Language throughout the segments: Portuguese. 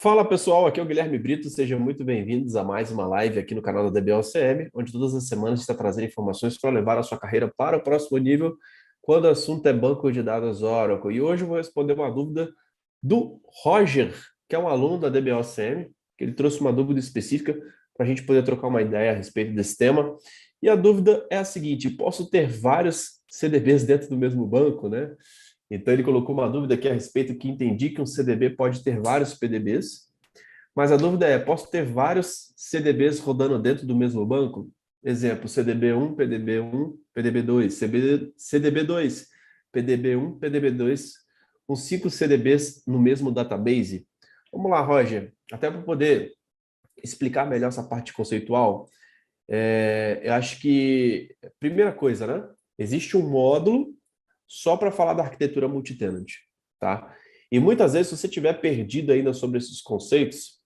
Fala pessoal, aqui é o Guilherme Brito, sejam muito bem-vindos a mais uma live aqui no canal da DBOCM, onde todas as semanas a gente está trazendo informações para levar a sua carreira para o próximo nível, quando o assunto é banco de dados Oracle. E hoje eu vou responder uma dúvida do Roger, que é um aluno da DBOCM, que ele trouxe uma dúvida específica para a gente poder trocar uma ideia a respeito desse tema. E a dúvida é a seguinte: posso ter vários CDBs dentro do mesmo banco, né? Então, ele colocou uma dúvida aqui a respeito que entendi que um CDB pode ter vários PDBs, mas a dúvida é, posso ter vários CDBs rodando dentro do mesmo banco? Exemplo, CDB1, PDB1, PDB2, CDB2, PDB1, PDB2, com 5 CDBs no mesmo database. Vamos lá, Roger, até para poder explicar melhor essa parte conceitual, eu acho que, primeira coisa, né? Existe um módulo só para falar da arquitetura multitenant, tá? E muitas vezes, se você estiver perdido ainda sobre esses conceitos,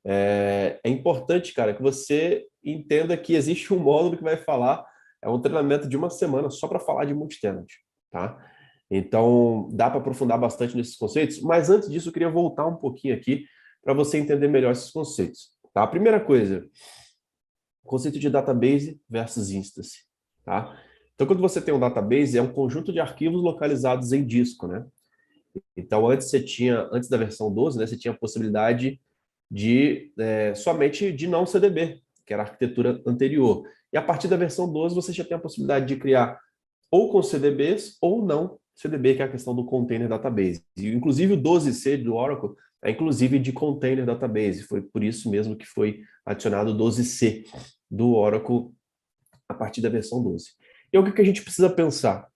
é importante, cara, que você entenda que existe um módulo que vai falar, é um treinamento de uma semana só para falar de multitenant, tá? Então, dá para aprofundar bastante nesses conceitos, mas antes disso, eu queria voltar um pouquinho aqui para você entender melhor esses conceitos, tá? A primeira coisa, conceito de database versus instance, tá? Então, quando você tem um database, é um conjunto de arquivos localizados em disco, né? Então, antes da versão 12, né, você tinha a possibilidade de somente de não CDB, que era a arquitetura anterior. E a partir da versão 12, você já tem a possibilidade de criar ou com CDBs ou não CDB, que é a questão do Container Database. E, inclusive, o 12C do Oracle é inclusive de Container Database. Foi por isso mesmo que foi adicionado o 12C do Oracle a partir da versão 12. E o que a gente precisa pensar?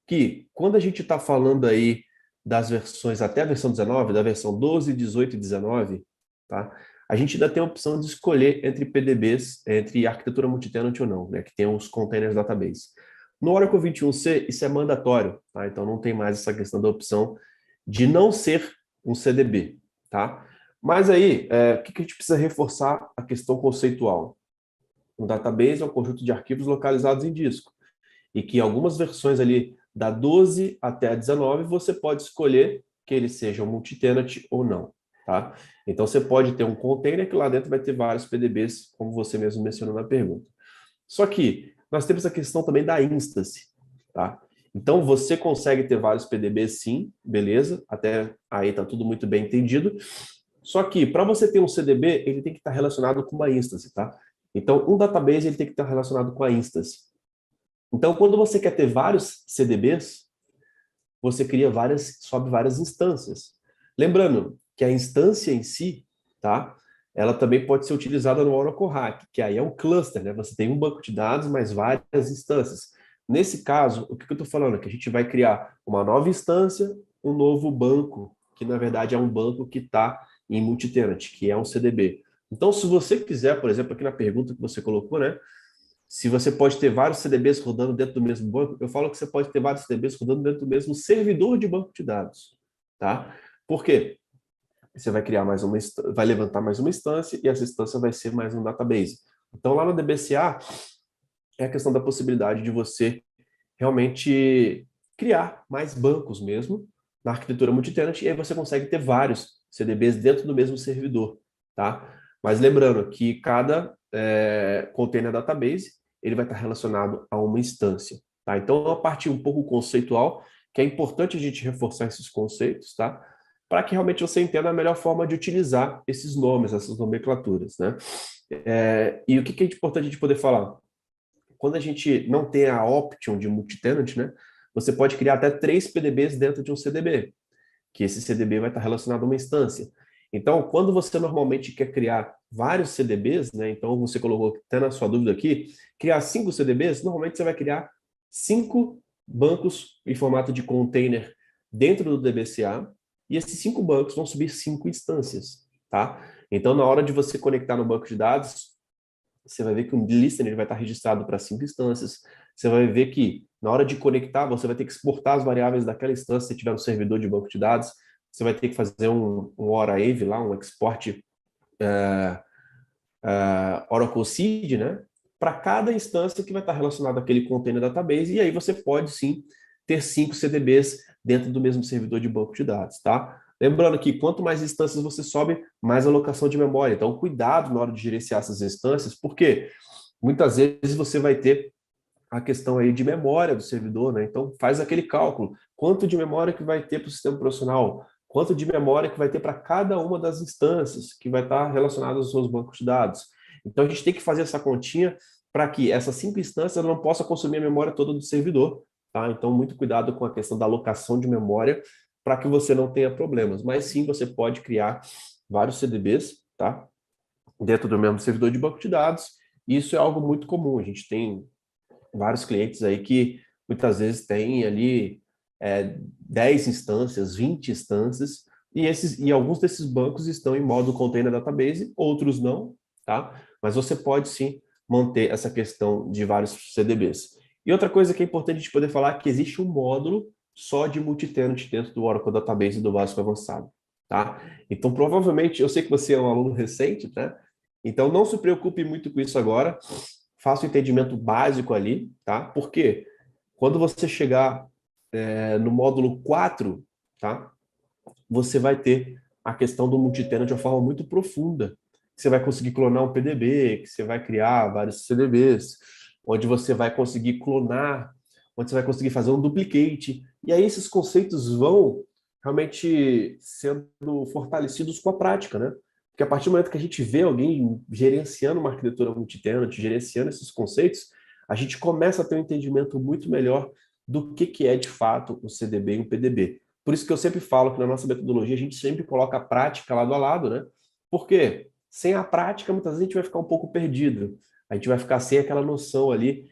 Que quando a gente está falando aí das versões até a versão 19, da versão 12, 18 e 19, tá? A gente ainda tem a opção de escolher entre PDBs, entre arquitetura multitenant ou não, né? Que tem os containers database. No Oracle 21C, isso é mandatório, tá? Então não tem mais essa questão da opção de não ser um CDB, tá? Mas aí, o que a gente precisa reforçar a questão conceitual? Um database é um conjunto de arquivos localizados em disco e que algumas versões ali da 12 até a 19 você pode escolher que eles sejam multitenant ou não, tá? Então você pode ter um container que lá dentro vai ter vários PDBs, como você mesmo mencionou na pergunta. Só que nós temos a questão também da instance, tá? Então você consegue ter vários PDBs sim, beleza? Até aí tá tudo muito bem entendido. Só que para você ter um CDB, ele tem que estar relacionado com uma instance, tá? Então um database ele tem que estar relacionado com a instance. Então, quando você quer ter vários CDBs, você sobe várias instâncias. Lembrando que a instância em si, tá? Ela também pode ser utilizada no Oracle RAC, que aí é um cluster, né? Você tem um banco de dados, mas várias instâncias. Nesse caso, o que eu estou falando? Que a gente vai criar uma nova instância, um novo banco, que na verdade é um banco que está em multitenant, que é um CDB. Então, se você quiser, por exemplo, aqui na pergunta que você colocou, né? Se você pode ter vários CDBs rodando dentro do mesmo banco, eu falo que você pode ter vários CDBs rodando dentro do mesmo servidor de banco de dados, tá? Por quê? Você vai criar vai levantar mais uma instância e essa instância vai ser mais um database. Então, lá no DBCA, é a questão da possibilidade de você realmente criar mais bancos mesmo na arquitetura multitenant e aí você consegue ter vários CDBs dentro do mesmo servidor, tá? Mas lembrando que cada container database ele vai estar relacionado a uma instância, tá? Então, é uma parte um pouco conceitual que é importante a gente reforçar esses conceitos, tá? Para que realmente você entenda a melhor forma de utilizar esses nomes, essas nomenclaturas, né? E o que é importante a gente poder falar? Quando a gente não tem a option de multitenant, né, você pode criar até 3 PDBs dentro de um CDB, que esse CDB vai estar relacionado a uma instância. Então, quando você normalmente quer criar vários CDBs, né, então você colocou até na sua dúvida aqui, criar 5 CDBs, normalmente você vai criar 5 bancos em formato de container dentro do DBCA, e esses 5 bancos vão subir 5 instâncias, tá? Então, na hora de você conectar no banco de dados, você vai ver que o listener vai estar registrado para 5 instâncias. Você vai ver que, na hora de conectar, você vai ter que exportar as variáveis daquela instância, se tiver no servidor de banco de dados. Você vai ter que fazer um ORAAVE lá, um export Oracle Seed, né? Para cada instância que vai estar relacionada àquele container database. E aí você pode, sim, ter 5 CDBs dentro do mesmo servidor de banco de dados, tá? Lembrando que quanto mais instâncias você sobe, mais alocação de memória. Então, cuidado na hora de gerenciar essas instâncias, porque muitas vezes você vai ter a questão aí de memória do servidor, né? Então, faz aquele cálculo. Quanto de memória que vai ter para o sistema profissional? Quanto de memória que vai ter para cada uma das instâncias que vai estar relacionada aos seus bancos de dados? Então, a gente tem que fazer essa continha para que essas 5 instâncias não possam consumir a memória toda do servidor, tá? Então, muito cuidado com a questão da alocação de memória para que você não tenha problemas. Mas sim, você pode criar vários CDBs, tá? Dentro do mesmo servidor de banco de dados. E isso é algo muito comum. A gente tem vários clientes aí que muitas vezes têm ali 10 instâncias, 20 instâncias, e alguns desses bancos estão em modo container database, outros não, tá? Mas você pode sim manter essa questão de vários CDBs. E outra coisa que é importante a gente poder falar é que existe um módulo só de multitenant dentro do Oracle Database do básico avançado, tá? Então, provavelmente, eu sei que você é um aluno recente, né? Então, não se preocupe muito com isso agora, faça o entendimento básico ali, tá? Porque quando você chegar no módulo 4, tá? Você vai ter a questão do multitenant de uma forma muito profunda. Você vai conseguir clonar um PDB, que você vai criar vários CDBs, onde você vai conseguir clonar, onde você vai conseguir fazer um duplicate. E aí esses conceitos vão realmente sendo fortalecidos com a prática, né? Porque a partir do momento que a gente vê alguém gerenciando uma arquitetura multitenant, gerenciando esses conceitos, a gente começa a ter um entendimento muito melhor do que é de fato um CDB e um PDB. Por isso que eu sempre falo que na nossa metodologia a gente sempre coloca a prática lado a lado, né? Por quê? Sem a prática, muitas vezes a gente vai ficar um pouco perdido. A gente vai ficar sem aquela noção ali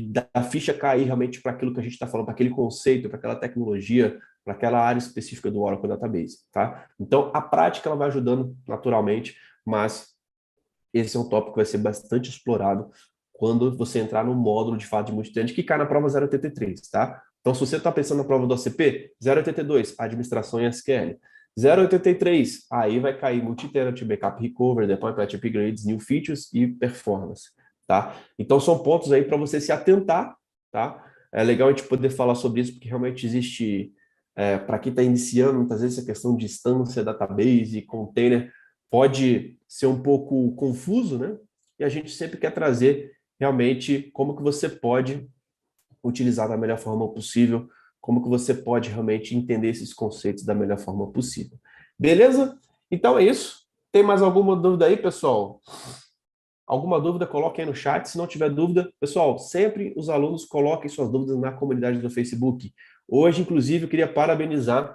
da ficha cair realmente para aquilo que a gente está falando, para aquele conceito, para aquela tecnologia, para aquela área específica do Oracle Database, tá? Então, a prática ela vai ajudando naturalmente, mas esse é um tópico que vai ser bastante explorado quando você entrar no módulo de fato de multitenant, que cai na prova 083, tá? Então, se você está pensando na prova do OCP, 082, administração em SQL. 083, aí vai cair multitenant, backup recovery, deployment upgrades, new features e performance, tá? Então, são pontos aí para você se atentar, tá? É legal a gente poder falar sobre isso, porque realmente existe, para quem está iniciando, muitas vezes a questão de instância, database, container, pode ser um pouco confuso, né? E a gente sempre quer trazer realmente como que você pode utilizar da melhor forma possível, como que você pode realmente entender esses conceitos da melhor forma possível. Beleza? Então é isso. Tem mais alguma dúvida aí, pessoal? Alguma dúvida, coloque aí no chat. Se não tiver dúvida, pessoal, sempre os alunos coloquem suas dúvidas na comunidade do Facebook. Hoje, inclusive, eu queria parabenizar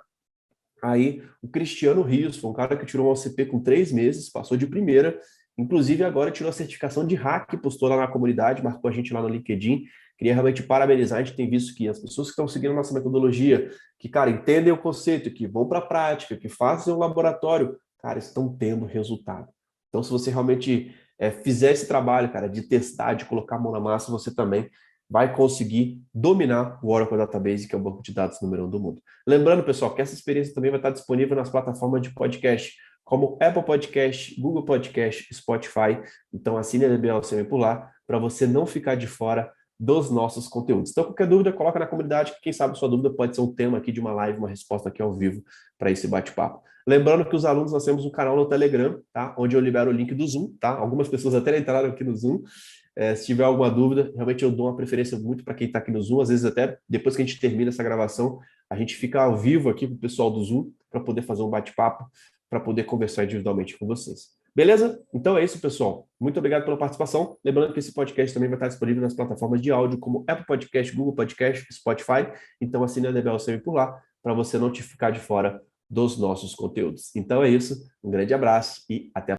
aí o Cristiano Rios, foi um cara que tirou um OCP com 3 meses, passou de primeira, inclusive agora tirou a certificação de hack, postou lá na comunidade, marcou a gente lá no LinkedIn. Queria realmente parabenizar, a gente tem visto que as pessoas que estão seguindo a nossa metodologia, que, cara, entendem o conceito, que vão para a prática, que fazem um laboratório, cara, estão tendo resultado. Então, se você realmente fizer esse trabalho, cara, de testar, de colocar a mão na massa, você também vai conseguir dominar o Oracle Database, que é o banco de dados número 1 do mundo. Lembrando, pessoal, que essa experiência também vai estar disponível nas plataformas de podcast, como Apple Podcast, Google Podcast, Spotify. Então, assine a DBLCM por lá, para você não ficar de fora dos nossos conteúdos. Então, qualquer dúvida, coloca na comunidade, que quem sabe sua dúvida pode ser um tema aqui de uma live, uma resposta aqui ao vivo para esse bate-papo. Lembrando que os alunos, nós temos um canal no Telegram, tá? Onde eu libero o link do Zoom, tá? Algumas pessoas até entraram aqui no Zoom. Se tiver alguma dúvida, realmente eu dou uma preferência muito para quem está aqui no Zoom. Às vezes, até depois que a gente termina essa gravação, a gente fica ao vivo aqui com o pessoal do Zoom para poder fazer um bate-papo, para poder conversar individualmente com vocês. Beleza? Então é isso, pessoal. Muito obrigado pela participação. Lembrando que esse podcast também vai estar disponível nas plataformas de áudio, como Apple Podcast, Google Podcast, Spotify. Então assine a DBLCM por lá, para você não te ficar de fora dos nossos conteúdos. Então é isso. Um grande abraço e até a